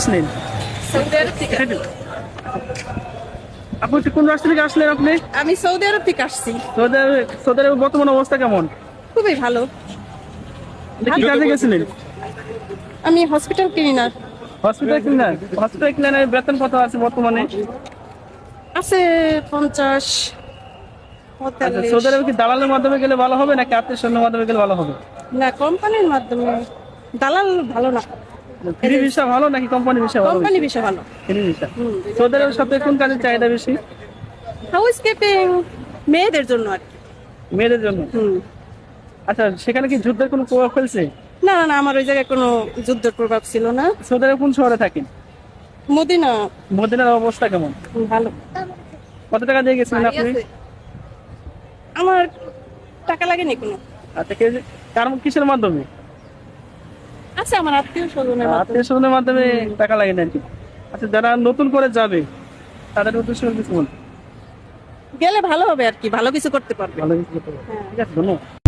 আসলেন? সৌদি আরব থেকে। আপু কোন রাষ্ট্র থেকে আসলেন আপনি? আমি সৌদি আরব থেকে আসছি। সৌদি আরবের বর্তমান অবস্থা কেমন? খুবই ভালো। আপনি কি কাজে গেছিলেন? আমি হসপিটাল ক্লিনার। হসপিটাল ক্লিনারের বেতন কত আছে বর্তমানে? আছে 50 আচ্ছা, 45। সৌদি আরবে কি দালালের মাধ্যমে গেলে ভালো হবে নাকি আত্মীয় স্বজনের মাধ্যমে গেলে ভালো হবে? না, কোম্পানির মাধ্যমে। দালাল ভালো না, ফ্রি ভিসা ভালো নাকি কোম্পানি ভিসা ভালো? কোম্পানি বিষয় ভালো। Free visa. সৌদি আরবের সবথেকে কোন কাজের চাহিদা বেশি? হাউস কিপিং, মেয়েদের জন্য আর কি। মেয়েদের জন্য। আচ্ছা, সেখানে কি যুদ্ধের কোনো প্রভাব ফেলছে? না না না, আমার ওই জায়গায় কোনো যুদ্ধের প্রভাব ছিল না। সৌদি আরবে কোন শহরে থাকেন? মদিনা মদিনার অবস্থা কেমন? ভালো। কত টাকা দিয়ে গেছিলেন আপনি? আমার টাকা লাগেনি কোনো। আচ্ছা, কিসের মাধ্যমে? আছে আমার আত্মীয় স্বজনের মাধ্যমে। আত্মীয় স্বজনের মাধ্যমে টাকা লাগে না আর কি। আচ্ছা, যারা নতুন করে যাবে তাদের উদ্দেশ্যে কিছু বলুন। গেলে ভালো হবে আর কি, ভালো কিছু করতে পারবে। ভালো কিছু করতে হবে। ঠিক আছে, ধন্যবাদ।